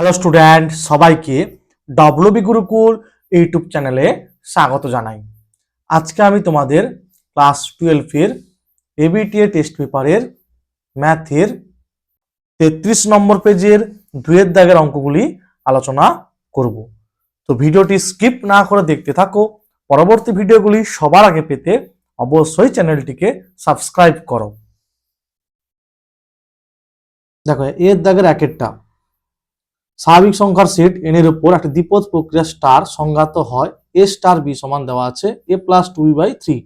Hello student, সবাইকে WB Gurukul YouTube চ্যানেলে স্বাগত জানাই। আজকে আমি তোমাদের ক্লাস 12 এর এবিটিএ টেস্ট পেপারের ম্যাথের 33 নম্বর পেজের 2 দাগের অঙ্কগুলি আলোচনা করব। তো ভিডিওটি স্কিপ না করে দেখতে থাকো। পরবর্তী ভিডিওগুলি সবার আগে পেতে অবশ্যই চ্যানেলটিকে সাবস্ক্রাইব করো। দেখো এর দাগের একেরটা, স্বাভাবিক সংখ্যার সেট এন এর উপর একটা দ্বিপদ প্রক্রিয়া স্টার সংজ্ঞাত হয় এ স্টার বি সমান দেওয়া আছে a প্লাস 2b/3,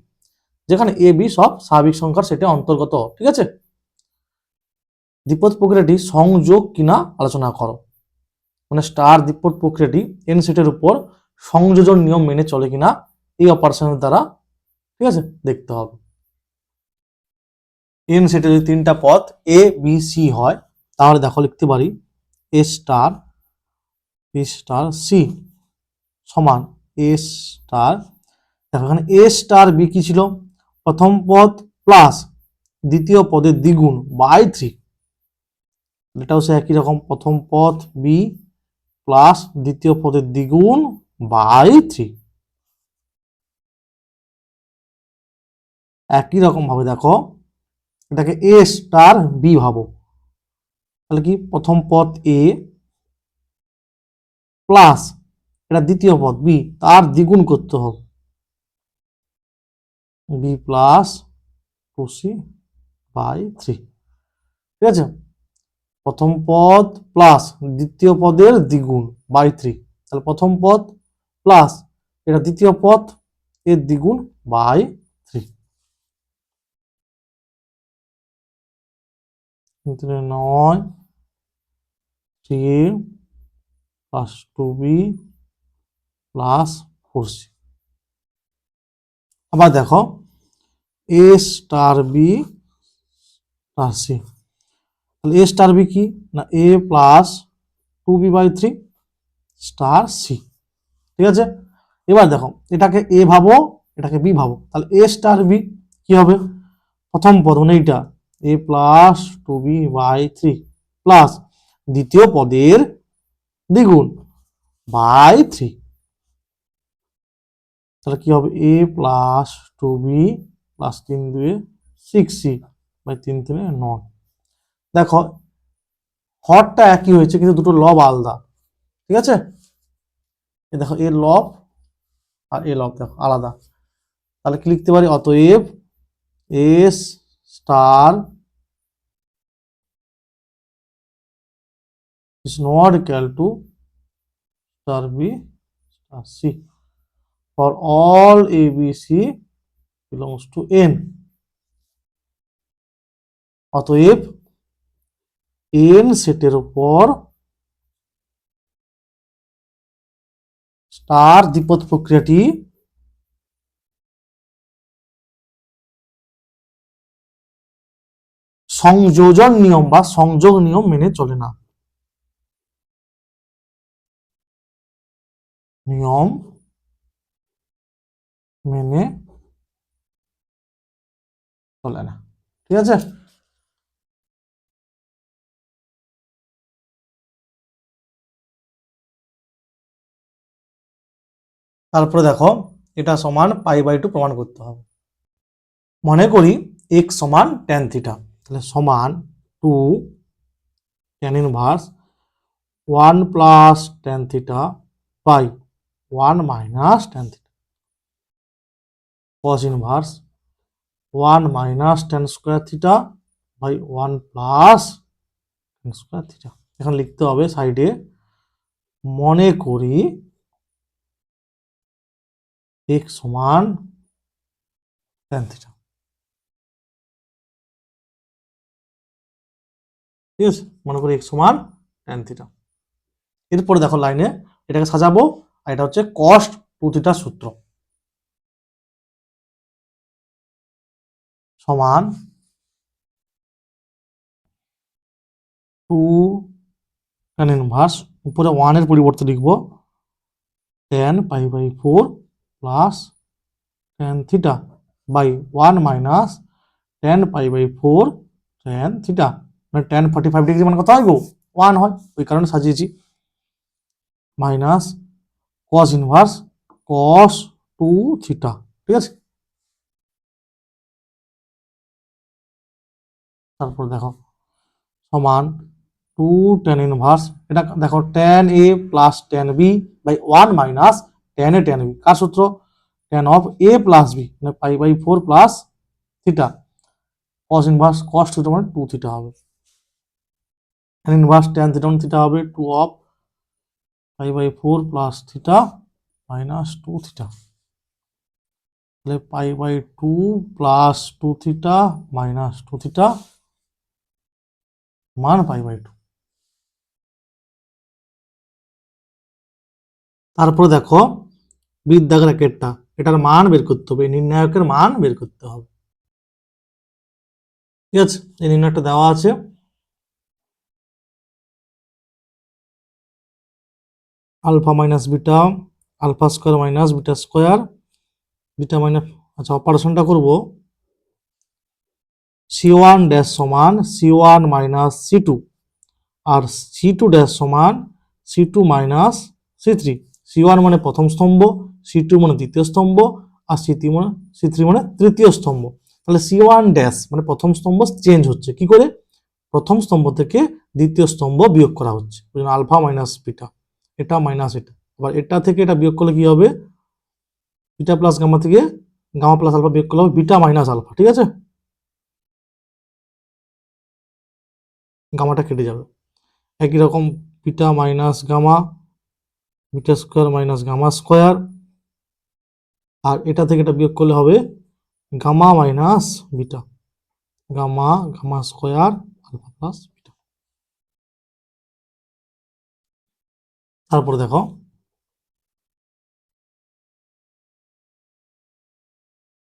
যেখানে এ বি সব স্বাভাবিক সংখ্যার সেটে অন্তর্গত। ঠিক আছে, দ্বিপদ প্রক্রিয়াটি সংযোগ কিনা আলোচনা করো। মানে স্টার দ্বিপদ প্রক্রিয়াটি এন সেটের উপর সংযোজন নিয়ম মেনে চলে কিনা এই অপারেশনের দ্বারা, ঠিক আছে, দেখতে হবে। এন সেটের যদি তিনটা পদ এ বি সি হয় তাহলে দেখো লিখতে পারি এ স্টার বি স্টার সি সমান এ স্টার। দেখো এখানে এ স্টার বি কি ছিল? প্রথম পদ প্লাস দ্বিতীয় পদের দ্বিগুণ বাই 3। এটাও সে একই রকম, প্রথম পদ বি প্লাস দ্বিতীয় পদের দ্বিগুণ বাই 3। একই রকম ভাবে দেখো এটাকে এ স্টার বি ভাবো, তাহলে কি প্রথম পদ এ প্লাস এটা দ্বিতীয় পদ বি, তার দ্বিগুণ করতে হবে বি প্লাস 2c বাই 3। ঠিক আছে, প্রথম পদ প্লাস দ্বিতীয় পদের দ্বিগুণ বাই 3, তাহলে প্রথম পদ প্লাস এটা দ্বিতীয় পদ এর দ্বিগুণ by 3। 9 3 plus 2b plus 4c। আবার দেখো এ স্টার বি প্লাস সি, তাহলে এ স্টার বি কি না এ প্লাস 2b/3 স্টার সি। ঠিক আছে, এবার দেখো এটাকে এ ভাবো এটাকে বি ভাবো, তাহলে এ স্টার বি কি হবে? প্রথম পদ মানে এইটা এ প্লাস 2b/3 প্লাস দ্বিতীয় পদের দ্বিগুণ বাই 3, তাহলে কি হবে এ plus 2b plus 3 2 6c by 3 3 9। দেখো হরটা একই হয়েছে কিন্তু দুটো লব আলাদা। ঠিক আছে, দেখো এর লব আর এ লব দেখো আলাদা, তাহলে কি লিখতে পারি? অতএব S star is not equal to star b star c for all a b c belongs to n। অতএব n সেটের উপর স্টার দ্বিপদ প্রক্রিয়াটি সংযোজন নিয়ম বা সংযোগ নিয়ম মেনে চলে না। নিয়ম মেনে চলে না। ঠিক আছে, তারপরে দেখো এটা সমান π/2 প্রমাণ করতে হবে। মনে করি x সমান tan থিটা, তাহলে সমান 2 tan inverse 1 plus tan theta by 1 minus tan theta cos inverse 1 minus tan square theta by 1 plus tan square theta. এখানে লিখতে হবে সাইডে মনে করি x সমান tan থিটা। ঠিক আছে, মনে করি x সমান tan থিটা। এরপরে দেখো লাইনে এটাকে সাজাবো, আর এটা হচ্ছে cos 2 থিটা সূত্র সমান 2 tan ইনভার্স উপরে 1 এর পরিবর্তে লিখবো tan π/4 plus tan theta by 1 minus tan π/4 tan theta, মানে tan 45 ডিগ্রি মানে কত হয় গো? 1 হয়, ওই কারণে সাজিয়েছি। Minus cos inverse cos 2 theta, ঠিক আছে। তারপর দেখো সমান 2 tan ইনভার্স, এটা দেখো tan a plus tan b by 1 minus tan a tan b, কার সূত্র? tan of a plus b মানে pi by 4 plus theta, cos inverse cos theta মানে 2 থিটা হবে, tan ইনভার্স tan থিটা মানে theta হবে 2 of pi by 4 plus theta minus 2 theta, তাহলে pi by 2 plus 2 theta minus 2 theta মান pi by 2। তারপরে দেখো বৃত্তাকার ব্র্যাকেটটা, এটার মান বের করতে হবে, নির্ণায়কের মান বের করতে হবে, ঠিক আছে। এই নির্ণয়টা দেওয়া আছে, alpha minus beta alpha square minus beta square beta minus, আচ্ছা অপারেশনটা করব c1 ড্যাশ সমান c1 মাইনাস c2 আর c2 ড্যাশ সমান c2 মাইনাস c3। c1 মানে প্রথম স্তম্ভ, c2 মানে দ্বিতীয় স্তম্ভ, আর c3 মানে তৃতীয় স্তম্ভ। তাহলে c1 ড্যাশ মানে প্রথম স্তম্ভ চেঞ্জ হচ্ছে কি করে? প্রথম স্তম্ভ থেকে দ্বিতীয় স্তম্ভ বিয়োগ করা হচ্ছে, আলফা মাইনাস বিটা, এটা মাইনাস এটা, আবার এটা থেকে এটা বিয়োগ করলে কি হবে? বিটা প্লাস গামা থেকে গামা প্লাস আলফা বিয়োগ করলে হবে বিটা মাইনাস আলফা, ঠিক আছে। গামাটা কেটে যাবে, একই রকম beta minus gamma beta square minus gamma square, আর এটা থেকে এটা বিয়োগ করলে হবে gamma minus beta, gamma gamma square alpha plus beta. তারপরে দেখো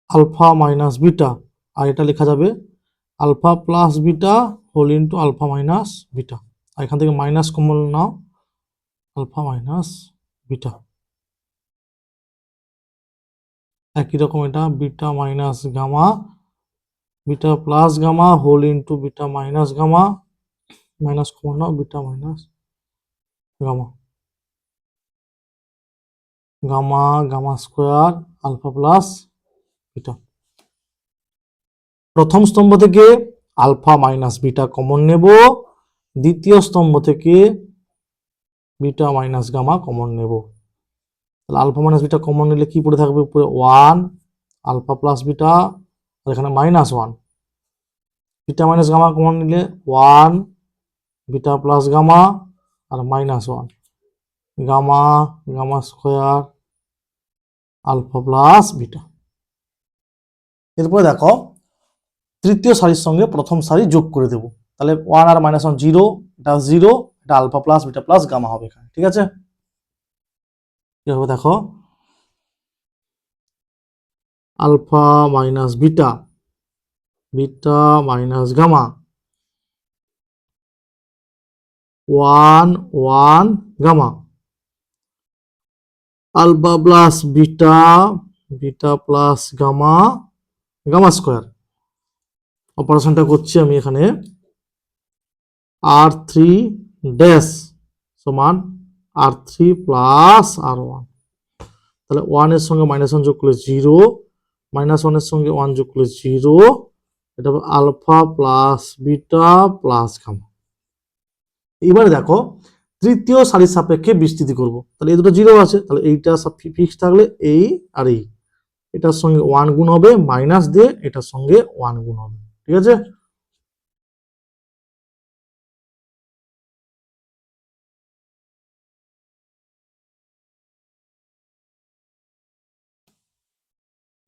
আলফা মাইনাস বিটা, আর এটা লেখা যাবে alpha plus beta whole into alpha minus beta, আর এখান থেকে মাইনাস কমন নাও, আলফা মাইনাস বিটা। একই রকম এটা beta minus gamma beta plus gamma whole into beta minus gamma, minus common নাও beta minus gamma, gamma gamma square alpha plus beta. প্রথম স্তম্ভ থেকে আলফা মাইনাস বিটা কমন নেব, দ্বিতীয় স্তম্ভ থেকে বিটা মাইনাস গামা কমন নেব। তাহলে আলফা মাইনাস বিটা কমন নিলে কি পড়ে থাকবে? উপরে 1 আলফা প্লাস বিটা, আর এখানে minus 1, beta minus gamma common নিলে 1 বিটা প্লাস গামা আর minus 1 gamma gamma square alpha plus beta. এরপরে দেখো তৃতীয় সারির সঙ্গে প্রথম সারি যোগ করে দেব, তাহলে 1 আর মাইনাস 1 জিরো, এটা জিরো, এটা alpha plus beta plus gamma হবে এখানে, ঠিক আছে। কি হবে দেখো alpha minus beta beta minus gamma 1 1 gamma alpha plus beta beta plus gamma gamma square. অপারেশনটা করছি আমি এখানে r3 ড্যাশ সমান r3 প্লাস r1, তাহলে 1 এর সঙ্গে মাইনাস 1 যোগ করলে 0, মাইনাস 1 এর সঙ্গে 1 যোগ করলে 0, এটা হবে alpha plus beta plus gamma. এবারে দেখো তৃতীয় সারির সাপেক্ষে বিস্তৃতি করব, তাহলে এই দুটো জিরো আছে, তাহলে এইটা ফিক্স থাকলে এই আর এই, এটার সঙ্গে 1 গুণ হবে, মাইনাস দিয়ে এটার সঙ্গে 1 গুণ হবে, ঠিক আছে।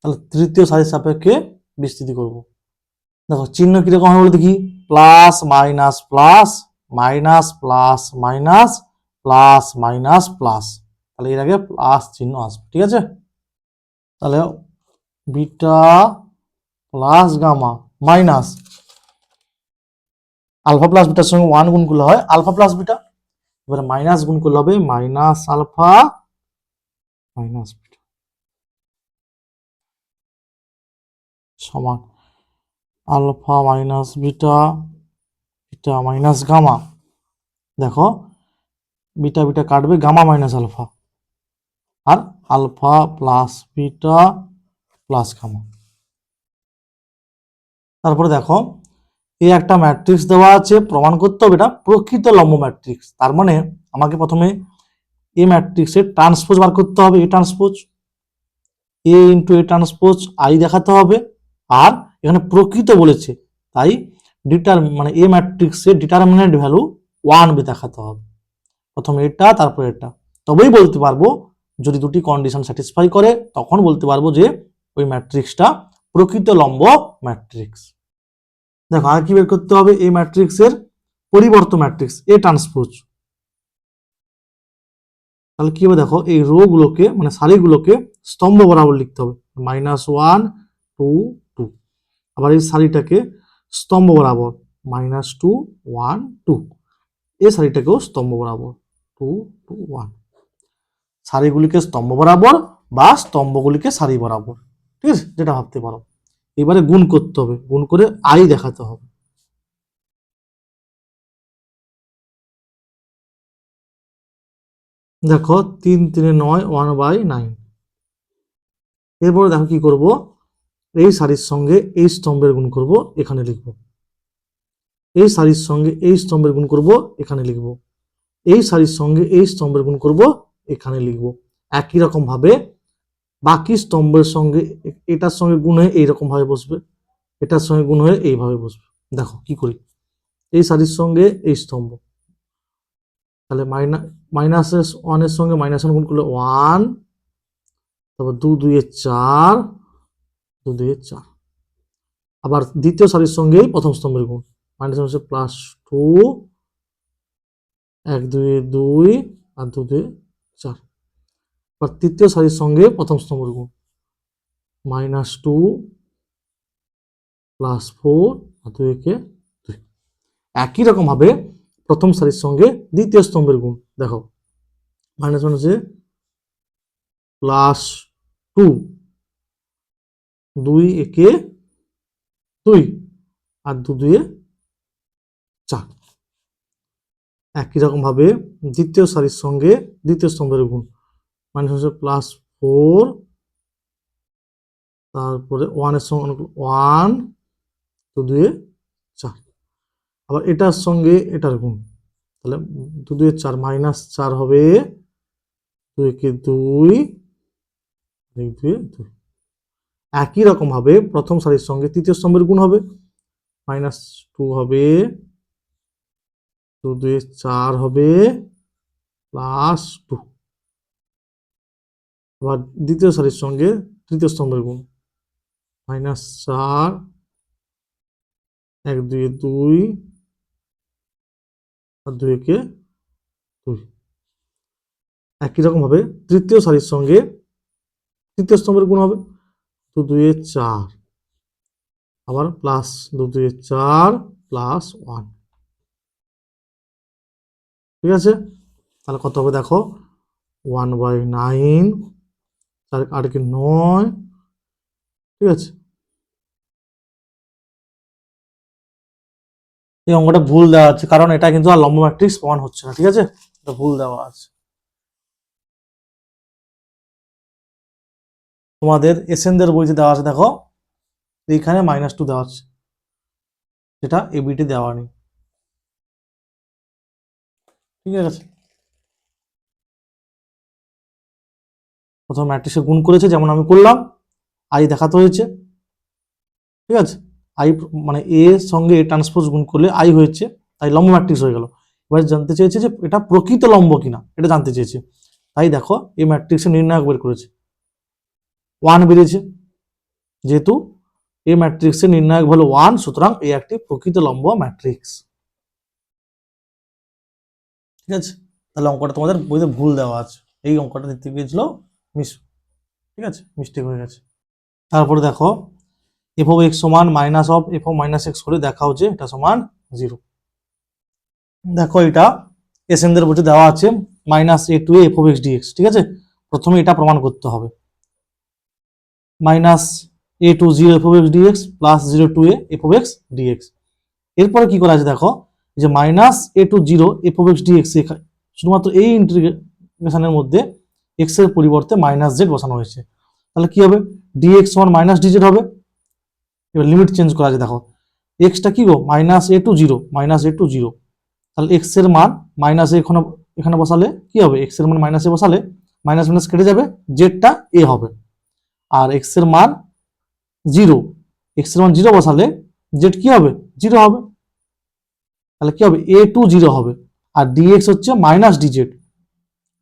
তাহলে তৃতীয় সারির সাপেক্ষে বিস্তৃতি করব। দেখো চিহ্ন কিরকম হবে বলে দেখি, plus minus plus minus plus minus plus minus plus, তাহলে এর আগে প্লাস চিহ্ন আসবে, ঠিক আছে। তাহলে beta plus gamma minus alpha plus বিটার সঙ্গে 1 গুণ করলে হয় আলফা প্লাস বিটা, এবারে মাইনাস গুণ করলে হবে মাইনাস আলফা মাইনাস বিটা সমান alpha minus beta beta minus gamma. দেখো বিটা বিটা কাটবে, গামা মাইনাস আলফা, আর alpha plus beta plus gamma. তারপরে দেখো এই একটা ম্যাট্রিক্স দেওয়া আছে, প্রমাণ করতে হবে এটা প্রকৃত লম্ব ম্যাট্রিক্স। তার মানে আমাকে প্রথমে এই ম্যাট্রিক্সের ট্রান্সপোজ বার করতে হবে, এ transpose A into A transpose I দেখাতে হবে। আর এখানে প্রকৃত বলেছে, তাই মানে এ ম্যাট্রিক্সের ডিটারমিনেন্ট ভ্যালু 1 দেখাতে হবে। প্রথমে এটা, তারপর এটা, তবেই বলতে পারবো, যদি দুটি কন্ডিশন স্যাটিসফাই করে তখন বলতে পারবো যে ওই ম্যাট্রিক্সটা প্রকৃত লম্ব ম্যাট্রিক্স। দেখো আর কি বের করতে হবে, এই ম্যাট্রিক্সের পরিবর্ত ম্যাট্রিক্স এ ট্রান্সপোজ। তাহলে কি হবে দেখো, এই রো গুলোকে মানে সারিগুলোকে স্তম্ভ বরাবর লিখতে হবে, -1 2 2। আবার এই সারিটাকে স্তম্ভ বরাবর -2 1 2, এই সারিটাকেও স্তম্ভ বরাবর 2 2 1। সারিগুলিকে স্তম্ভ বরাবর বা স্তম্ভগুলিকে সারি বরাবর, ঠিক আছে, যেটা ভাবতে পারো। এবারে গুণ করতে হবে, গুণ করে আই দেখাতে হবে। দেখো 3 3 9 1/9। এরপরে দেখো কি করব, এই সারির সঙ্গে এই স্তম্ভের গুণ করব, এখানে লিখব। এই সারির সঙ্গে এই স্তম্ভের গুণ করব, এখানে লিখব। এই সারির সঙ্গে এই স্তম্ভের গুণ করব, এখানে লিখব। একই রকম ভাবে বাকি স্তম্ভের সঙ্গে এটার সঙ্গে গুণ হয়ে এইরকম ভাবে বসবে, এটার সঙ্গে গুণ হয়ে এইভাবে বসবে। দেখো কি করি, এই সারির সঙ্গে এই স্তম্ভ, তাহলে -1 এর সঙ্গে -1 গুণ করলে 1, তারপর 2 2 4, 2 2 4। আবার দ্বিতীয় সারির সঙ্গে প্রথম স্তম্ভের গুণ, +2, 1 2 2 আর 2 2 4। আবার তৃতীয় সারির সঙ্গে প্রথম স্তম্ভের গুণ, -2 +4 আর 2 2। একই রকম ভাবে প্রথম সারির সঙ্গে দ্বিতীয় স্তম্ভের গুণ, দেখো -1 +2, 2 2 আর 2 2 4। একই রকম ভাবে দ্বিতীয় সারির সঙ্গে দ্বিতীয় স্তম্ভের গুণ, +4, তারপরে 1 এর সঙ্গে 1 2 2 4। আবার এটার সঙ্গে এটার গুণ, তাহলে 2 2 4 -4 হবে, 2 2 2 2। একই রকম ভাবে প্রথম সারির সঙ্গে তৃতীয় স্তম্ভের গুণ হবে, -2 হবে, 2 2 4 হবে, +2। আবার দ্বিতীয় সারির সঙ্গে তৃতীয় স্তম্ভের গুণ, -4 1 2 2 আর 2 2। একই রকম ভাবে তৃতীয় সারির সঙ্গে তৃতীয় স্তম্ভের গুণ হবে, 2 2 4, আবার +2 2 4 +1। ঠিক আছে, তাহলে কত হবে দেখো, 1/9, 8 × 9। ঠিক আছে, এই অঙ্কটা ভুল দেওয়া আছে, কারণ এটা কিন্তু আর লম্ব ম্যাট্রিক্স প্রমাণ হচ্ছে না। ঠিক আছে, এটা ভুল দেওয়া আছে। তোমাদের এসএনদের বইতে দেওয়া আছে, দেখো এইখানে -2 দেওয়া আছে, যেটা এবিটি দেওয়া নেই। ঠিক আছে, প্রথম ম্যাট্রিক্সে গুণ করেছে যেমন আমি করলাম, আই দেখাতে হয়েছে। ঠিক আছে, আই মানে এ সঙ্গে এ ট্রান্সপোজ গুণ করলে আই হয়েছে, তাই লম্ব ম্যাট্রিক্স হয়ে গেল। এবার জানতে চেয়েছে যে এটা প্রকৃত লম্ব কিনা, এটা জানতে চেয়েছে। তাই দেখো এই ম্যাট্রিক্সের নির্ণায়ক বের করেছে, 1 বেরিয়েছে। যেহেতু এই ম্যাট্রিক্সের নির্ণায়ক হলো 1, সুতরাং এই একটি প্রকৃত লম্ব ম্যাট্রিক্স। ঠিক আছে, তাহলে অঙ্কটা তোমাদের বইতে ভুল দেওয়া আছে, এই অঙ্কটা দিতে গিয়েছিল মিস, ঠিক আছে, মিস্টেক হয়ে গেছে। তারপরে দেখো f(x) সমান -f(x) করে দেখাও যে এটা সমান 0। দেখো এটা এসএনদের বইতে দেওয়া আছে -a to a f(x) dx। ঠিক আছে, প্রথমে এটা প্রমাণ করতে হবে, -a to 0 f(x) dx +0 to a f(x) dx। এরপরে কি করা আছে দেখো, যে -a to 0 f(x) dx শুধুমাত্র এই ইন্টিগ্রেশনের মধ্যে এক্স এর পরিবর্তে মাইনাস জেড বসানো হয়েছে। তাহলে কি হবে, ডিএক্স সমান মাইনাস ডিজেড হবে। এবার লিমিট চেঞ্জ করা আছে, দেখো এক্সটা কি গো, minus a to zero, minus a to zero. তাহলে এক্স এর মান মাইনাস এ এখানে বসালে কি হবে, এক্স এর মান মাইনাস এ বসালে মাইনাস মাইনাস কেটে যাবে, জেডটা এ হবে। আর এক্স এর মান জিরো, এক্স এর মান জিরো বসালে জেড কি হবে, জিরো হবে। তাহলে কি হবে, এ টু জিরো হবে। আর ডিএক্স হচ্ছে মাইনাস ডিজেড,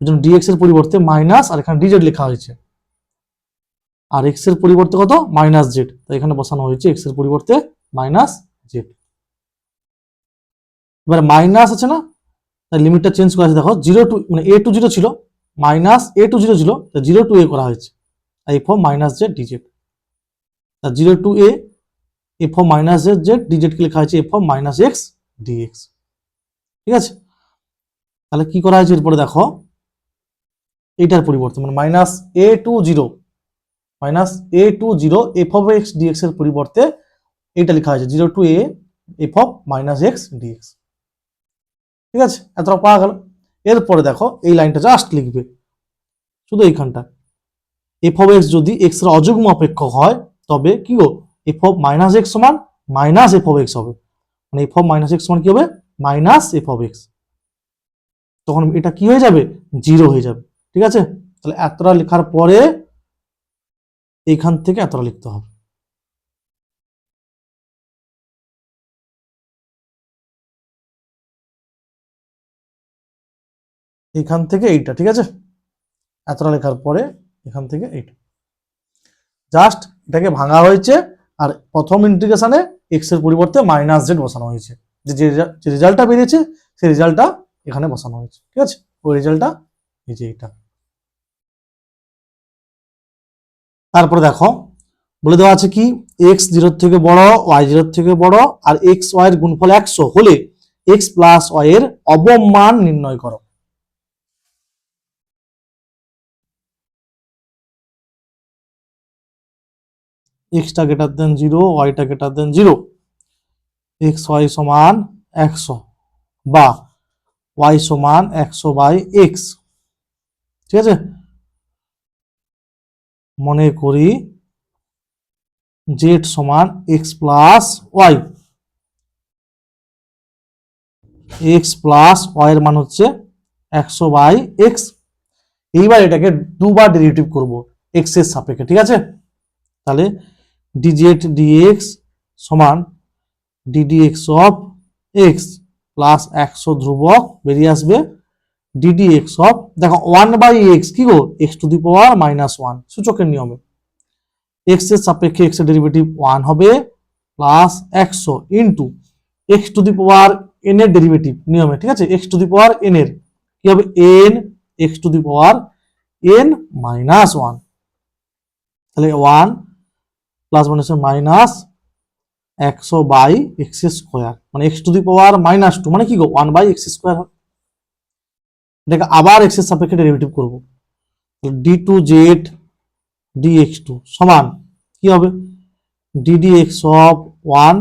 এই জন্য ডিএক্স এর পরিবর্তে মাইনাস, আর এখানে ডিজেড লেখা হয়েছে। আর এক্স এর পরিবর্তে কত, মাইনাস জেড, তাই এখানে বসানো হয়েছে এক্স এর পরিবর্তে মাইনাস জেড। এবার মাইনাস আছে না, তাই লিমিটটা চেঞ্জ করা আছে, দেখো জিরো টু মানে এ টু জিরো ছিল, মাইনাস এ টু জিরো ছিল, জিরো টু এ করা হয়েছে, f of minus z dz. Zero to a f of minus z z, dz কে লেখা হয়েছে f of minus x dx. ঠিক আছে, তাহলে কি করা হয়েছে এরপরে দেখো, এইটার পরিবর্তে মানে minus a to zero, minus a to zero f of x d x এর পরিবর্তে এইটা লেখা হয়েছে zero to a f of minus x dx. ঠিক আছে, এতটা পাওয়া গেল। এরপরে দেখো এই লাইনটা জাস্ট লিখবে শুধু এইখানটা, এফ অফ এক্স যদি এক্স এর অযুগ্ম অপেক্ষক হয় তবে কি গো, এফ অফ মাইনাস এক্স সমান মাইনাস এফ অফ এক্স হবে, মানে এফ অফ মাইনাস এক্স সমান কি হবে, মাইনাস এফ অফ এক্স। তখন এটা কি হয়ে যাবে, জিরো হয়ে যাবে। ঠিক আছে, তাহলে এতটা লেখার পরে এইখান থেকে এতটা লিখতে হবে। এখান থেকে এইটা, ঠিক আছে, এতটা লেখার পরে এখান থেকে এইটা, জাস্ট এটাকে ভাঙা হয়েছে। আর প্রথম ইন্টিগ্রেশনে এক্স এর পরিবর্তে মাইনাস জেড বসানো হয়েছে, যে রেজাল্টটা বেরিয়েছে সেই রেজাল্টটা এখানে বসানো হয়েছে। ঠিক আছে, ওই রেজাল্টটা এই যে এইটা। তারপরে দেখো বলে দেওয়া আছে কি, এক্স জিরোর থেকে বড়, ওয়াই জিরোর থেকে বড়, আর এক্স ওয়াই এর গুণফল 100 হলে এক্স প্লাস ওয়াই এর অবমান নির্ণয় করো। এক্সটা গ্রেটার দেন জিরো, ওয়াইটা greater than zero, x y সমান 100 বা ওয়াই সমান 100 বাই এক্স। ঠিক আছে, মনে করি জেড সমান x plus y, x plus y এর মান হচ্ছে 100 বাই এক্স। এইবার এটাকে দুবার ডেরিভেটিভ করব এক্স এর সাপেক্ষে। ঠিক আছে, তাহলে ডিজেড ডিএক্স সমান ডিডিএক্স অফ এক্স প্লাস 100 ধ্রুবক বেরিয়ে আসবে ডিডিএক্স অফ, দেখো 1 বাই এক্স কি গো, x to the power minus 1 সূচকের নিয়মে, এক্স এর সাপেক্ষে এক্স এর ডেরিভেটিভ 1 হবে plus 100 into x to the power N এর ডেরিভেটিভ নিয়মে। ঠিক আছে, x to the power N এর কি হবে, n x to the power n minus 1, তাহলে 1 প্লাস মানে হচ্ছে মাইনাস 100 বাই এক্স স্কোয়ার, মানে x to the power minus 2 মানে কি গো, 1 বাই এক্স স্কোয়ার হবে। এটাকে আবার এক্স এর সাপেক্ষে ডেরিভেটিভ করবো, d two z d x two সমান কি হবে, d d x of 1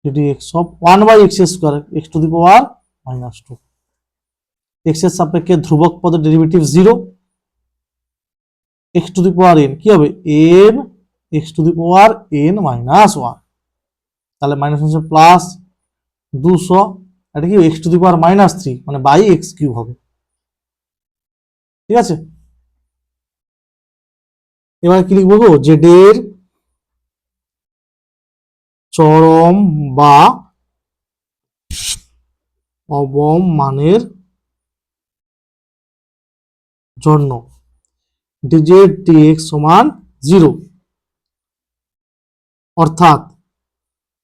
d d x of 1 by x square x to the power minus 2, x এর সাপেক্ষে ধ্রুবক পদের derivative 0, x to the power n কি হবে, n x to the power n minus 1, তাহলে মাইনাস হচ্ছে প্লাস 200, এটা কি x to the power minus 3 মানে বাই এক্স কিউব হবে। ঠিক আছে, এবার কি লিখবো গো, জেড এর চরম বা অবমানের জন্য ডিজেড ডিএক্স সমান 0, অর্থাৎ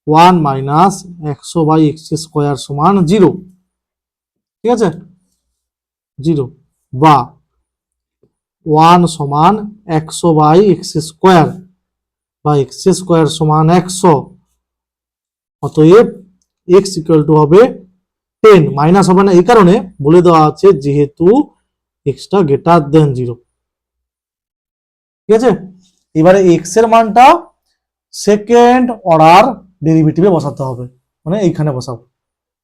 1 মাইনাস 100 বাই এক্স স্কোয়ার সমান 0। ঠিক আছে, 0 বা 1 সমান 100 বাই এক্স স্কোয়ার বা এক্স স্কোয়ার সমান 100, অতএব এক্স ইকুয়াল টু হবে 10, মাইনাস হবে না এই কারণে বলে দেওয়া আছে যেহেতু এক্সটা গ্রেটার দেন 0। ঠিক আছে, এবারে এক্স এর মানটা সেকেন্ড অর্ডার ডেরিভেটিভে বসাতে হবে, মানে এইখানে বসাবো।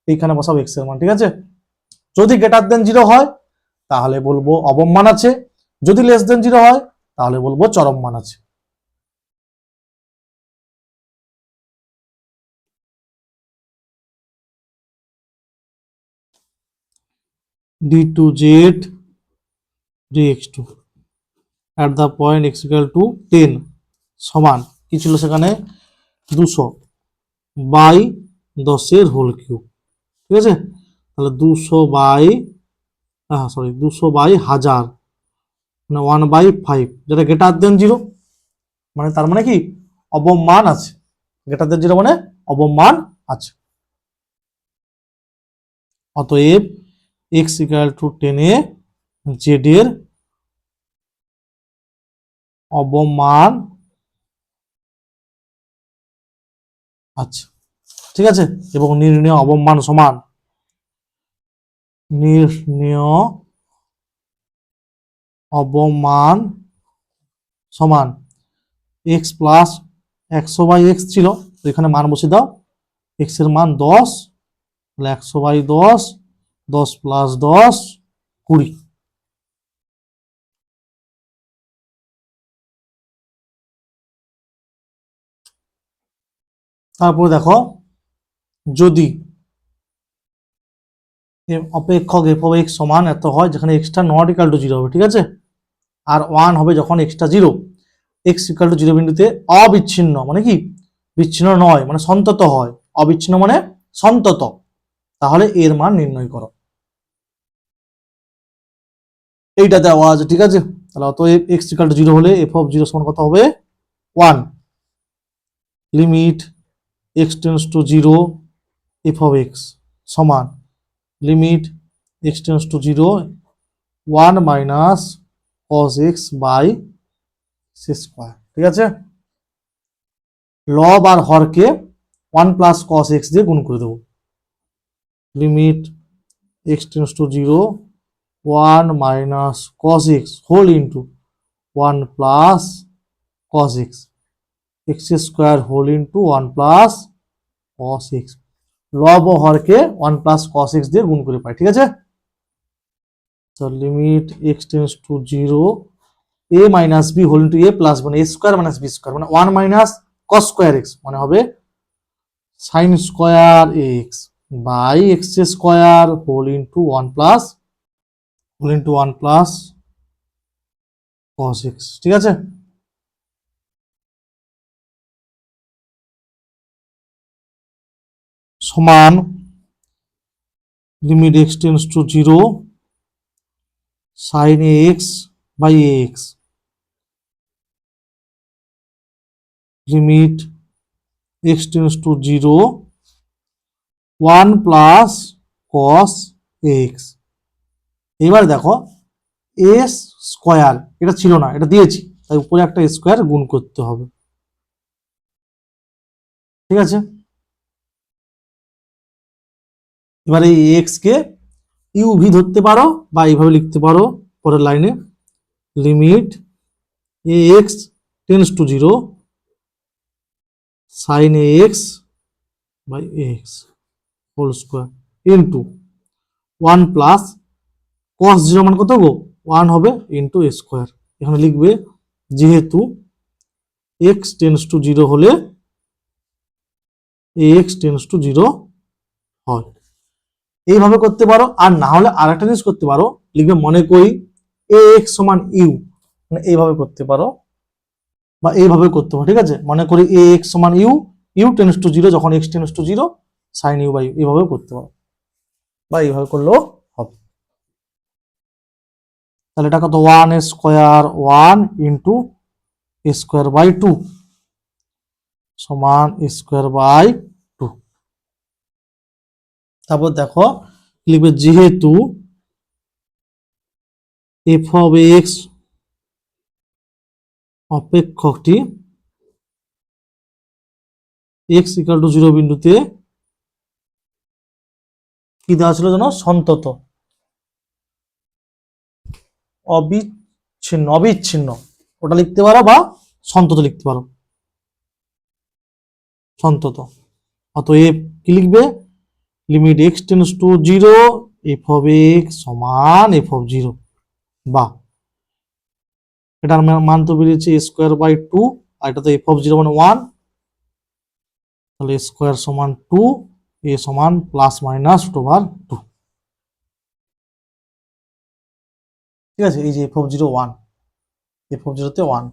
এইখানে বসাবো এক্স এর মান, ঠিক আছে। যদি গ্রেটার দেন 0 হয় তাহলে বলবো অবম মান আছে, যদি লেস দেন 0 হয় তাহলে বলবো চরম মান আছে। d2z dx2 at the point x equal to 10 সমান কি ছিল সেখানে 200 বাই 10 হোল কিউব, ঠিক আছে। তাহলে 200 বাই 1000 মানে 1/5, যেটা গ্রেটার দেন 0, মানে তার মানে কি অবম মান আছে, গ্রেটার দেন 0 মানে অবম মান আছে। অতএব x equal to 10 A z এর অবম মান আছে, ঠিক আছে। এবং নির্ণেয় অবম মান সমান নির্ণেয় অবম মান সমান x প্লাস 100/x ছিল, তো এখানে মান বসিয়ে দাও, x এর মান 10, তাহলে 100/10, 10 প্লাস 10 20। তারপরে দেখো যদি অপেক্ষক এফ অফ এক্স সমান এত হয় যেখানে এক্সটা নট ইকাল টু 0 হবে, ঠিক আছে। আর 1 হবে যখন এক্সটা 0, এক্স ইকাল টু 0 বিন্দুতে অবিচ্ছিন্ন মানে কি বিচ্ছিন্ন নয় মানে সন্তত হয়, অবিচ্ছিন্ন মানে সন্তত, তাহলে এর মান নির্ণয় করো। এইটা দেওয়া আছে, ঠিক আছে। তাহলে অতএব এক্স ইকাল টু 0 হলে এফ অফ 0 সমান কত হবে 1, limit x tends to 0 f of x সমান limit x tends to 0 1 minus cos x by c square, ঠিক আছে। লব আর হরকে 1 প্লাস cos x দিয়ে গুণ করে দেবো, limit x tends to 0 1 minus cos x whole into 1 plus cos x x square whole into 1 plus cos x, লব ও হরকে 1 প্লাস cos x দিয়ে গুণ করে পাই, ঠিক আছে। তো limit x tends to 0 a minus b whole into a plus মানে a square minus b square মানে 1 মাইনাস cos স্কয়ার x মানে হবে sin স্কয়ার x by x square whole into 1 plus cos x, ঠিক আছে। সমান limit x tends to 0 sin ax by ax limit x tends to 0 1 plus cos x। এবার দেখো a square এটা ছিল না, এটা দিয়েছি, তাই উপরে একটা স্কয়ার গুণ করতে হবে, ঠিক আছে। এবার এই এক্স কে ইউ ভি ধরতে পারো বা এইভাবে লিখতে পারো পরের লাইনে, limit a x tends to 0 sine a x by x whole square into 1 plus cos 0 মান কত গো 1 হবে ইন্টু এ স্কোয়ার। এখানে লিখবে যেহেতু এক্স টেন্স টু 0 হলে এ এক্স টেন্স টু 0 হয়, এইভাবে করতে পারো। আর না হলে আর একটা জিনিস করতে পারো, লিখবে মনে করি এ এক্স সমান ইউ, মানে এইভাবে করতে পারো বা এইভাবে করতে পারো, ঠিক আছে। মনে করি এ এক্স সমান ইউ, ইউ টেন্স টু 0 যখন x tends to 0 sine u by u, এইভাবে করতে পারো বা এইভাবে করলেও হবে। তাহলে এটা কত 1 স্কোয়ার 1 ইন্টু স্কোয়ার বাই 2 সমান স্কোয়ার বাই 2। তারপর দেখো লিখবে যেহেতু এফ অফ এক্স অপেক্ষকটি এক্স ইকাল টু 0 বিন্দুতে কি দেওয়া ছিল যেন সন্তত অবিচ্ছিন্ন ওটা লিখতে পারো বা সন্তত লিখতে পারো, সন্তত। অতএব কি লিখবে limit x tends to 0 f of x সমান f অফ 0, বা এটার মান তো বেরিয়েছে a স্কোয়ার বাই 2, আর এটা তো f অফ 0 মানে 1, তাহলে স্কোয়ার সমান 2, a সমান প্লাস মাইনাস রুট ওভার 2। ঠিক আছে, এই যে f অফ 0 1, f অফ 0 তে 1।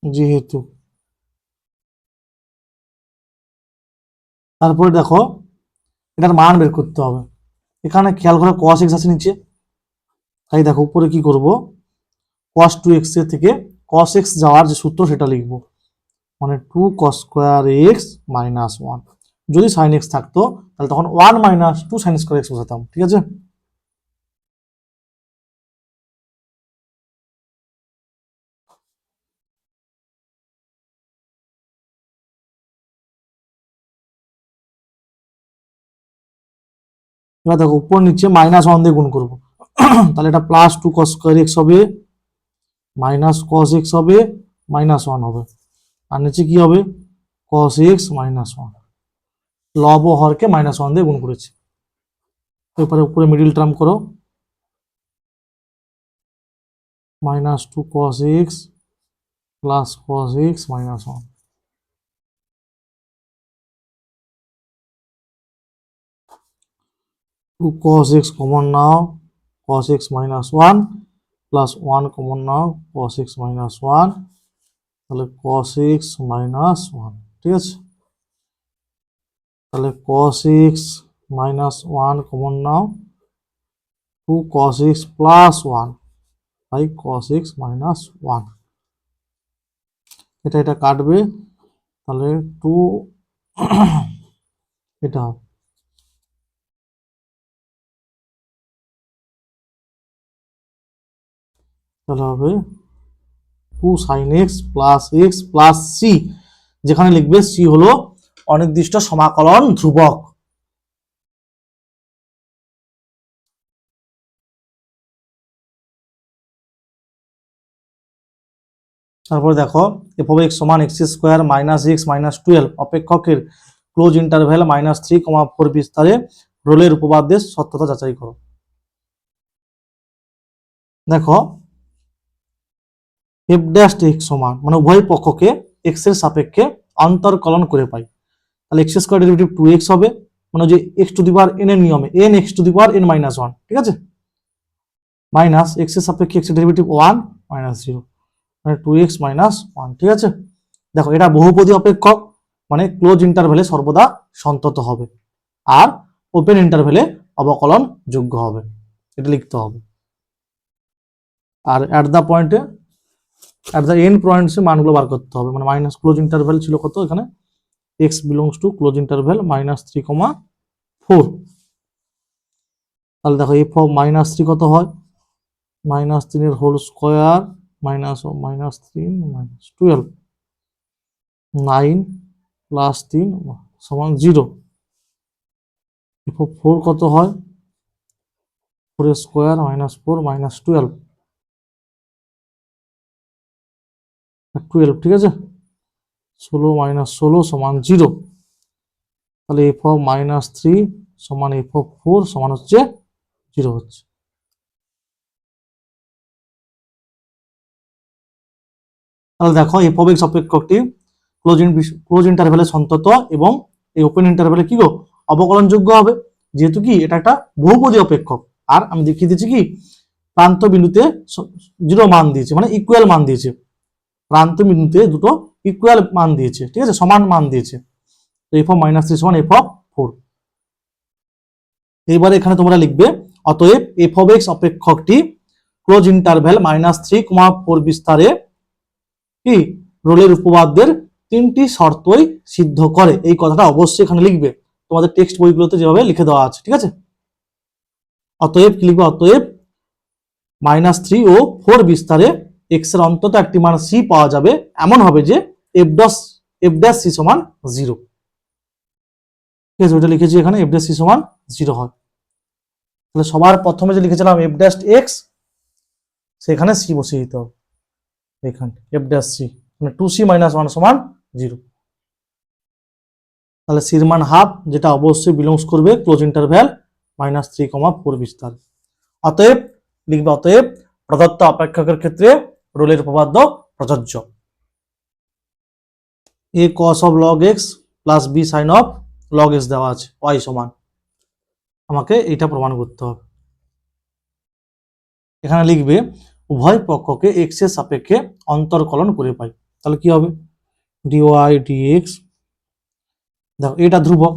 যেহেতু তারপরে দেখো এটার মান বের করতে হবে। এখানে খেয়াল করে cos x আছে নিচে, তাই দেখো উপরে কি করব, cos 2x এর থেকে cos x যাওয়ার যে সূত্র সেটা লিখব, মানে 2 cos স্কোয়ার x মাইনাস 1। যদি sin x থাকতো তাহলে তখন 1 মাইনাস 2 sin স্কোয়ার x বসাতাম। ঠিক আছে, এবার দেখো উপর নিচে মাইনাস 1 দিয়ে গুণ করব, তাহলে এটা প্লাস 2 cos স্কোয়ার x হবে, মাইনাস cos x হবে, মাইনাস 1 হবে, আর নিচে কি হবে cos x মাইনাস 1, লব ও হরকে মাইনাস 1 দিয়ে গুণ করেছি। এরপরে উপরে মিডিল টার্ম করো, minus 2 cos x plus cos x minus 1। 2 cos x common নাও, cos x minus 1 plus 1 common নাও, cos x মাইনাস 1, তাহলে cos x মাইনাস 1। ঠিক আছে, তাহলে cos x মাইনাস 1 কমন নাও, 2 cos x plus 1 by cos x minus 1, এটা কাটবে, তাহলে 2 এটা হবে, তাহলে হবে 2 sin x plus x plus c, যেখানে লিখবে c হলো অনির্দিষ্ট সমাকলন ধ্রুবক। তারপর দেখো f of x সমান x square minus x minus 12 অপেক্ষকের ক্লোজ ইন্টারভ্যাল -3,4 বিস্তারে রোলের উপপাদ্যের সত্যতা যাচাই করো। দেখো f ড্যাশ x সমান মানে উভয় পক্ষকে x এর সাপেক্ষে অন্তর্কলন করে পাই, তাহলে x স্কোয়ার ডেরিভেটিভ 2x হবে, মানে যে x two the power n এর নিয়মে n x two the power n minus 1। ঠিক আছে, মাইনাস x এর সাপেক্ষে x এর ডেরিভেটিভ 1 মাইনাস 0, মানে 2x মাইনাস 1। ঠিক আছে, দেখো এটা বহুপদী অপেক্ষক, মানে ক্লোজ ইন্টারভ্যালে সর্বদা সন্তত হবে, আর ওপেন ইন্টারভ্যালে অবকলন যোগ্য হবে, এটা লিখতে হবে। আর অ্যাট দ্য এন্ড পয়েন্টসে মানগুলো বার করতে হবে, মানে মাইনাস ক্লোজ ইন্টারভ্যাল ছিল কত এখানে, x belongs to close interval -3,4, তাহলে দেখো f অফ -3 কত হয়, -3 এর হোল স্কোয়ার -3 -12, 9 প্লাস 3 সমান 0, f অফ 4 কত হয়, 4 স্কোয়ার -4 -12, 12। ঠিক আছে, 16 -16 সমান 0, তাহলে f অফ -3 সমান f অফ 4 সমান হচ্ছে 0 হচ্ছে। তাহলে দেখো f অফ x অপেক্ষকটি ক্লোজ ইন্টারভ্যালে সন্তত এবং এই ওপেন ইন্টারভ্যালে কি গো অবকলনযোগ্য হবে, যেহেতু কি এটা একটা বহুপদী অপেক্ষক। আর আমি দেখিয়ে দিচ্ছি কি প্রান্ত বিন্দুতে 0 মান দিয়েছে, মানে ইকুয়াল মান দিয়েছে, প্রান্ত বিন্দুতে দুটো ইকুয়াল মান দিয়েছে। ঠিক আছে, সমান মান দিয়েছে, f অফ -3 সমান f অফ 4। এইবারে এখানে তোমরা লিখবে অতএব f অফ x অপেক্ষকটি ক্লোজ ইন্টারভ্যাল -3,4 বিস্তারে কি রোলের উপপাদ্যের 3টি শর্তই সিদ্ধ করে, এই কথাটা অবশ্যই এখানে লিখবে, তোমাদের টেক্সট বইগুলোতে যেভাবে লিখে দেওয়া আছে। ঠিক আছে, অতএব কি লিখবে, অতএব -3 ও 4 বিস্তারে x এর অন্তত একটি মান c পাওয়া যাবে, এমন হবে যে f ড্যাশ c সমান 0। ঠিক আছে, ওটা লিখেছি এখানে f ড্যাশ c সমান 0 হয়। তাহলে সবার প্রথমে যে লিখেছিলাম f ড্যাশ x, সেখানে c বসিয়ে দিতে হবে। এখানে এফ ড্যাশ সি মানে 2c মাইনাস 1 সমান 0। তাহলে সির মান হাফ, যেটা অবশ্যই বিলংস করবে ক্লোজ ইন্টারভ্যাল -3, 4 বিস্তার। অতএব লিখবে, অতএব প্রদত্ত অপেক্ষকের ক্ষেত্রে রোলের উপপাদ্য প্রযোজ্য। A cos of log x plus b sine of log x দেওয়া আছে, ওয়াই সমান, আমাকে এটা প্রমাণ করতে হবে। এখানে লিখবে উভয় পক্ষকে এক্স এর সাপেক্ষে অন্তর্কলন করে পাই। তাহলে কি হবে, ডিওয়াই ডিএক্স, দেখো এটা ধ্রুবক,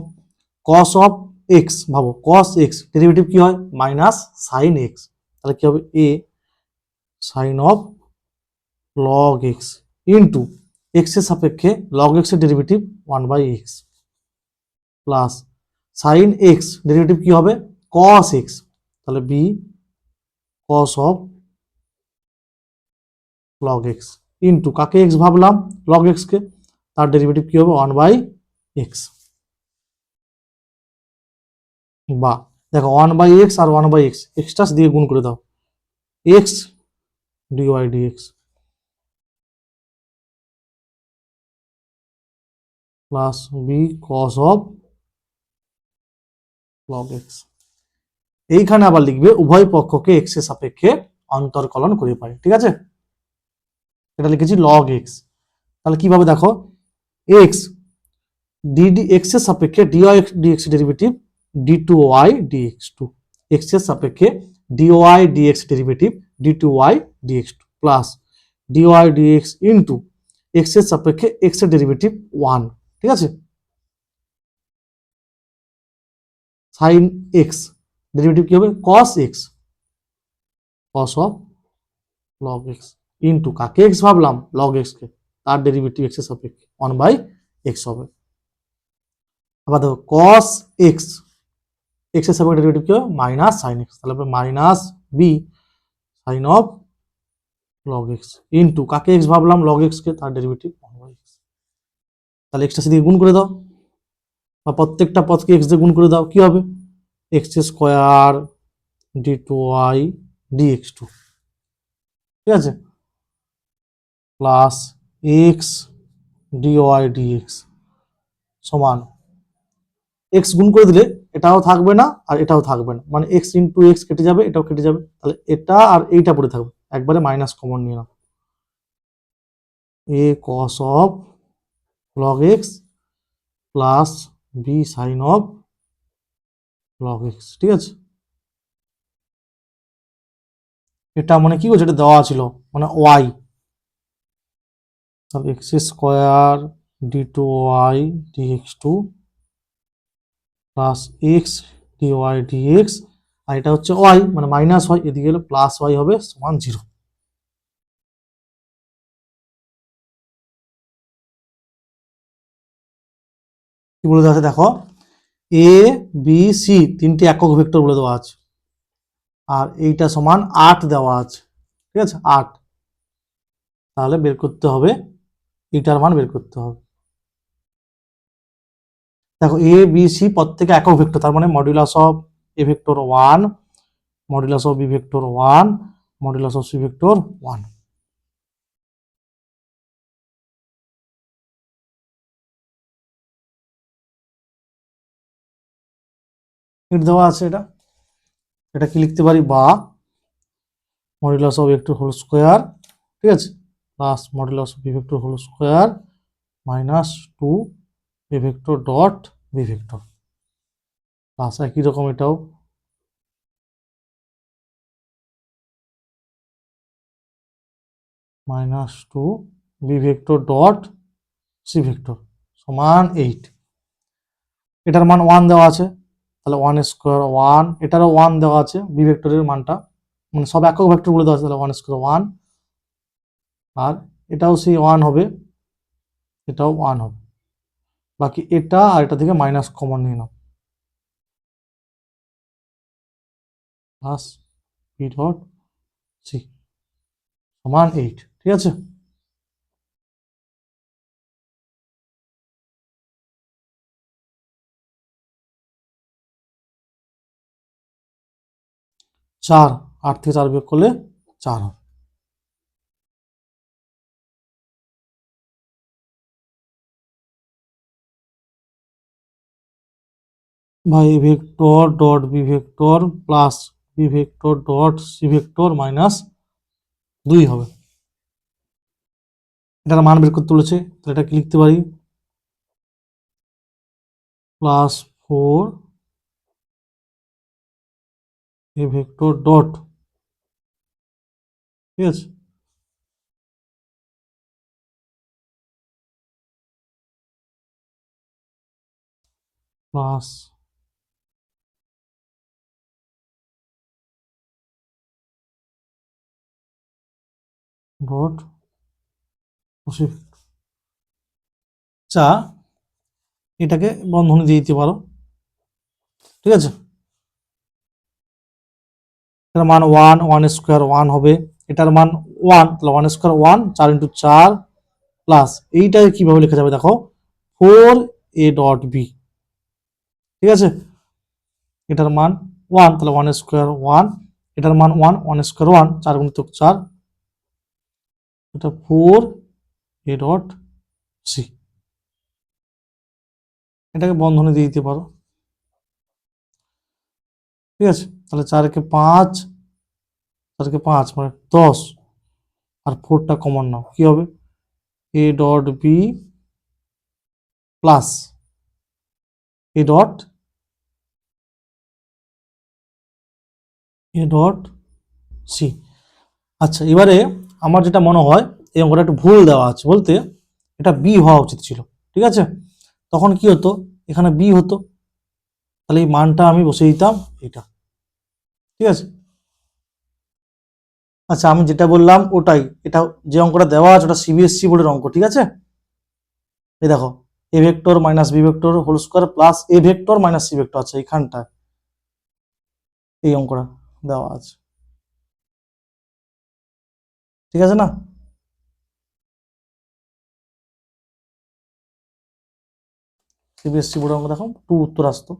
কস অফ এক্স, ভাবো কস এক্স ডেরিভেটিভ কি হয় মাইনাস সাইন এক্স, তাহলে কি হবে a sine of log x into x এর সাপেক্ষে লগ এক্স এর derivative 1/x plus sine x derivative কি হবে কস এক্স, তাহলে b cos of log x into কাকে এক্স ভাবলাম লগ এক্স কে, তার ডেরিভেটিভ কি হবে 1/x, বা দেখো 1/x আর 1/x এক্সট্রা দিয়ে গুণ করে দাও, x dy d x plus b cos of log x. এইখানে আবার লিখবে উভয় পক্ষকে এক্স এর সাপেক্ষে অন্তর্কলন করে পাই, ঠিক আছে, এটা লিখেছি লগ এক্স। তাহলে কিভাবে দেখো, এক্স ডিডি এক্স এর সাপেক্ষে d y d x derivative d two y dx two, x এর সাপেক্ষে d y d x derivative d two y dx two plus d y d x into x এর সাপেক্ষে এক্স এর ডেরিভেটিভ 1, ঠিক আছে, সাইন এক্স ডেরিভেটিভ কি হবে cos x cos of log x into কাকে এক্স ভাবলাম লগ এক্স কে, তার ডেরিভেটিভ এক্স এর সাপেক্ষে 1/x হবে। আবার দেখো কস এক্স এক্স এর সাপেক্ষে ডেরিভেটিভ কি হবে মাইনাস সাইন এক্স, তাহলে minus b sine of log x into কাকে এক্স ভাবলাম লগ এক্স কে, তার ডেরিভেটিভ 1/x, তাহলে এক্সটা সেদিকে গুণ করে দাও বা প্রত্যেকটা পদকে এক্স দিয়ে গুণ করে দাও, কি হবে x square d two y dx two, ঠিক আছে, প্লাস এক্স ডিওয়াই ডিএক্স সমান এক্স গুণ করে দিলে এটাও থাকবে না আর এটাও থাকবে না, মানে এক্স ইন্টু এক্স কেটে যাবে, এটাও কেটে যাবে, তাহলে এটা আর এইটা পড়ে থাকবে, একবারে মাইনাস কমন নিয়ে নাও, a cos of log x plus b sine of log x, ঠিক আছে, এটা মানে কি করছে, এটা দেওয়া ছিল মানে ওয়াই, তাহলে x square d two y dx two plus x dy dx, আর এটা হচ্ছে ওয়াই মানে মাইনাস ওয়াই, এদিকে গেলে প্লাস ওয়াই হবে সমান 0। কি বলে দেওয়া আছে দেখো, এ বি সি তিনটি একক ভেক্টর বলে দেওয়া আছে, আর এইটা সমান 8 দেওয়া আছে, ঠিক আছে 8, তাহলে বের করতে হবে এটার মান বের করতে হবে। দেখো এ বি সি প্রত্যেকে একক ভেক্টর, তার মানে modulus of a vector 1, modulus of b vector 1, modulus of c vector 1। এটা দেওয়া আছে, এটা এটা কি লিখতে পারি, বা modulus of vector whole square, ঠিক আছে, plus modulus of b vector whole square minus 2 a vector dot b vector, plus একই রকম এটাও -2 b vector dot c vector সমান 8। এটার মান 1 দেওয়া আছে, তাহলে 1 স্কোয়ার 1, এটারও 1 দেওয়া আছে বি ভেক্টরের মানটা, মানে সব একক ভেক্টর বলে দেওয়া আছে, তাহলে 1 স্কোয়ার 1, আর এটাও সেই 1 হবে, এটাও 1 হবে, বাকি এটা আর এটা থেকে মাইনাস কমন নিয়ে নাও, প্লাস বি ডট সি সমান 8, ঠিক আছে। চার, 8 থেকে 4 বিয়োগ করলে 4 হবে। বা a vector dot b vector plus b vector dot c vector minus 2 হবে। এটার মান বের করতে বলেছে, তাহলে এটা কি লিখতে পারি, প্লাস 4 এ ভেক্টর ডট, ঠিক আছে, প্লাস ডট সি। আচ্ছা, এটাকে বন্ধনী দিয়ে দিতে পারো, ঠিক আছে। এটার মান 1, 1 স্কোয়ার 1 হবে, এটার মান 1, তাহলে 1 স্কোয়ার 1, 4 ইন্টু 4 প্লাস এইটাকে কিভাবে লেখা যাবে দেখো, 4 এ ডট বি, ঠিক আছে। এটার মান 1, তাহলে 1 স্কোয়ার 1, এটার মান 1, 1 স্কোয়ার 1, 4 গুণিতক 4, এটা 4 এ ডট সি। এটাকে বন্ধনী দিয়ে দিতে পারো, ঠিক আছে। তাহলে 4 কে 5, 4 কে 5 মানে 10, আর 4টা কমন নাও, কি হবে, a dot b plus a dot c. আচ্ছা, এবারে আমার যেটা মনে হয় এই অঙ্কটা একটু ভুল দেওয়া আছে, বলতে এটা বি হওয়া উচিত ছিল, ঠিক আছে। তখন কি হতো, এখানে বি হতো, তাহলে এই মানটা আমি বসে দিতাম এটা, ঠিক আছে। আচ্ছা, আমি যেটা বললাম ওটাই, এটা যে অঙ্কটা দেওয়া আছে ওটা সিবিএসসি বোর্ডের অঙ্ক, ঠিক আছে। এই দেখো, a vector minus b vector whole square plus a vector minus c vector আছে এইখানটায়, এই অঙ্কটা দেওয়া আছে, ঠিক আছে না। সিবিএসসি বোর্ডের অঙ্ক দেখো, 2 উত্তর আসতো,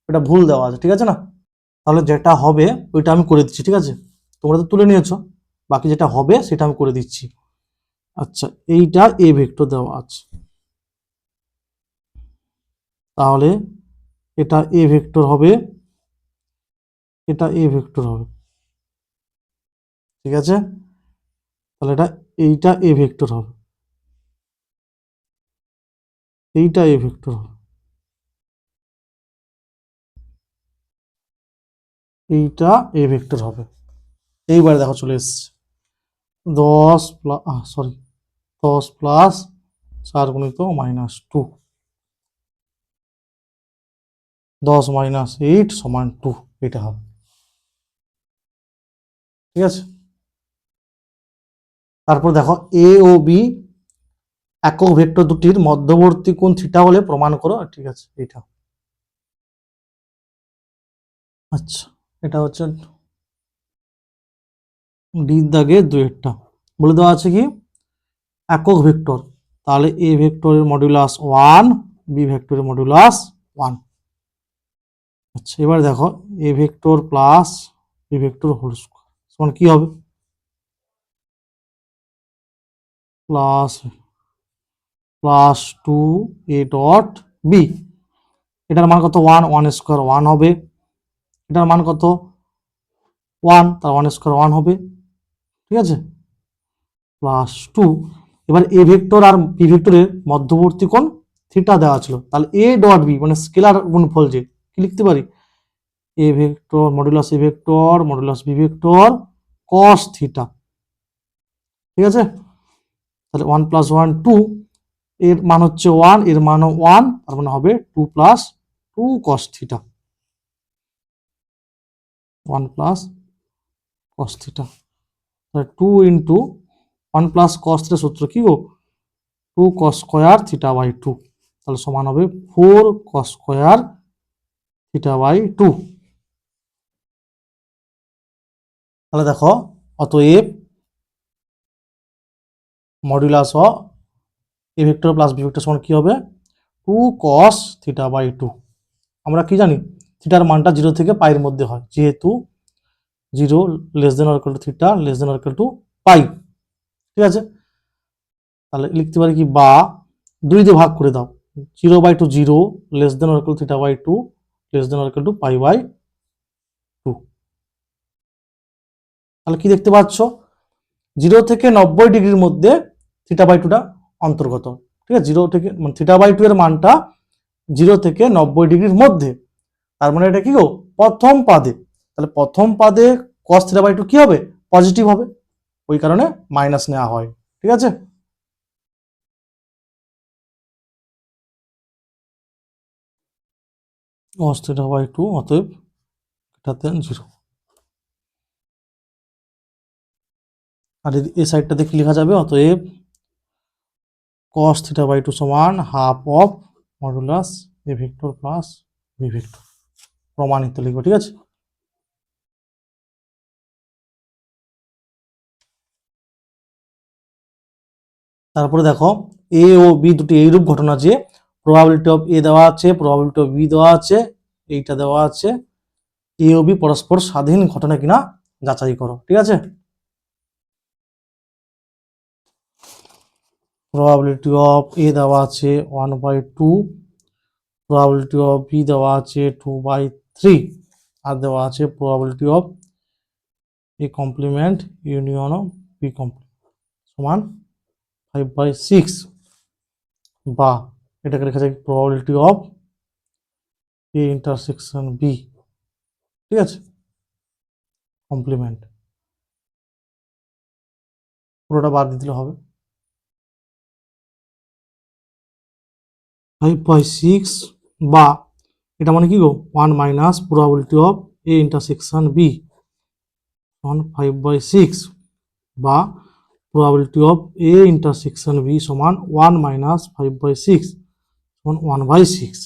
এটা ভুল দেওয়া আছে, ঠিক আছে না। তাহলে যেটা হবে ওইটা আমি করে দিচ্ছি, ঠিক আছে, তোমরা তো তুলে নিয়েছো, বাকি যেটা হবে সেটা আমি করে দিচ্ছি। আচ্ছা, এইটা এ ভেক্টর দেওয়া আছে, তাহলে এটা এ ভেক্টর হবে, এটা এ ভেক্টর হবে, ঠিক আছে। তাহলে এইটা এ ভেক্টর হবে, এইটা এ ভেক্টর হবে, এইটা এ ভেক্টর হবে। এইবারে দেখো চলে এসছে 10 প্লাস, সরি, 10 প্লাস 4 গুণিত -2, 10 মাইনাস 8 সমান 2, এটা হবে, ঠিক আছে। তারপর দেখো এ ও বি একক ভেক্টর দুটির মধ্যবর্তী কোণ থিটা বলে প্রমাণ করো, ঠিক আছে, এটা। আচ্ছা, এটা হচ্ছে ডি দাগে দুইটা বলে দেওয়া আছে কি, একক ভেক্টর, তাহলে এ ভেক্টরের মডুলাস 1, বি ভেক্টরের মডুলাস 1। আচ্ছা, এবার দেখো a vector plus b vector whole square সমান কি হবে, plus plus 2 a dot b, এটার মান কত 1, 1 স্কয়ার 1 হবে, এটার মান কত 1, তার 1 স্কয়ার 1 হবে, ঠিক আছে, প্লাস 2। এবার এ ভেক্টর আর বি ভেক্টরের মধ্যবর্তী কোণ থিটা দেওয়া ছিল, তাহলে এ ডট বি মানে স্কেলার গুণফল, যে কি লিখতে পারি, a vector modulus a vector modulus b vector cos theta, ঠিক আছে। তাহলে 1 প্লাস 1 2, এর মান হচ্ছে 1, এর মানও 1, তার মানে হবে 2 plus 2 cos theta, 1 plus cos theta, তাহলে 2 ইন্টু 1 প্লাস কস থিটা সূত্র কি গো, 2 কস স্কয়ার থিটা বাই 2, তাহলে সমান হবে 4 কস স্কয়ার থিটা বাই 2। তাহলে দেখো, অতএব modulus of a vector plus b vector সমান কি হবে, 2 কস থিটা বাই 2। আমরা কি জানি, থিটার মানটা 0 থেকে পাইয়ের মধ্যে হয়, যেহেতু 0 less than or equal to theta less than or equal to pi, ঠিক আছে। তাহলে লিখতে পারি কি, বা 2 দিয়ে ভাগ করে দাও, 0/2 0 less than or equal theta by 2 less than or equal to pi by 2। তাহলে কি দেখতে পাচ্ছ, 0 থেকে 90 ডিগ্রির মধ্যে থিটা বাই 2টা অন্তর্গত। ঠিক আছে, 0 থেকে মানে থিটা বাই 2 এর মানটা 0 থেকে 90 ডিগ্রির মধ্যে, তার মানে এটা কি গো, প্রথম পাদে। তাহলে প্রথম পাদে cos থিটা বাই 2 কি হবে, পজিটিভ হবে, ওই কারণে মাইনাস নেওয়া হয়। ঠিক আছে, cos থিটা বাই 2 অতএব এটাতে 0। আর এই সাইডটাতে কি লেখা যাবে, অতএব cos থিটা বাই 2 সমান half of modulus a vector plus b vector, প্রমাণিত লিখবো। ঠিক আছে, তারপরে দেখো এ ও বি দুটি এইরূপ ঘটনা যে প্রবাবিলিটি অফ এ দেওয়া আছে, প্রবাবিলিটি অফ বি দেওয়া আছে, এইটা দেওয়া আছে, এ ও বি পরস্পর স্বাধীন ঘটনা কিনা যাচাই করো। ঠিক আছে, প্রবাবিলিটি অফ এ দেওয়া আছে 1/2, প্রবাবিলিটি অফ বি দেওয়া আছে 2/3, আর দেওয়া আছে probability of a complement union of b complement সমান 5/6, বা এটাকে লেখা যায় probability of a intersection b. ঠিক আছে, কমপ্লিমেন্ট, পুরোটা বাদ দিতে হবে। 5/6 বা এটা মানে কি গো, 1 minus probability of a intersection b 5/6, বা probability of a intersection b সমান 1 মাইনাস 5/6 সমান 1/6।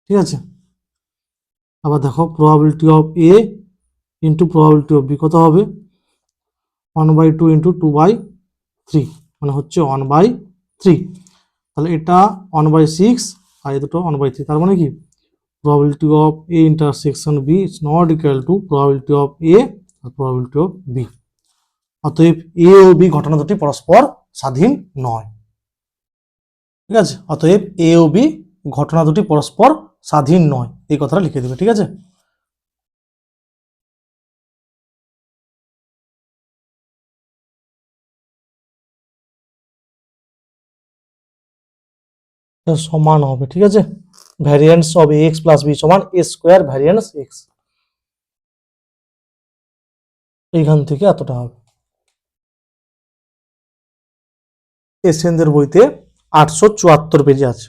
ঠিক আছে, আবার দেখো probability of a into probability of b কত হবে, 1/2 ইন্টু 2/3 মানে হচ্ছে 1/3। তাহলে এটা 1/6 আর এই দুটো 1/3, তার মানে কি probability of A intersection B is not equal to probability of A or probability of B। অতএব A ও B ঘটনা দুটি পরস্পর স্বাধীন নয়। ঠিক আছে, অতএব A ও B ঘটনা দুটি পরস্পর স্বাধীন নয়, এই কথাটা লিখে দেবে। ঠিক আছে, সমান হবে। ঠিক আছে, variance of x plus b সমান এ স্কোয়ার ভ্যারিয়েন্স এক্স, এইখান থেকে এতটা হবে। এসএনদের বইতে 874 পেজে আছে।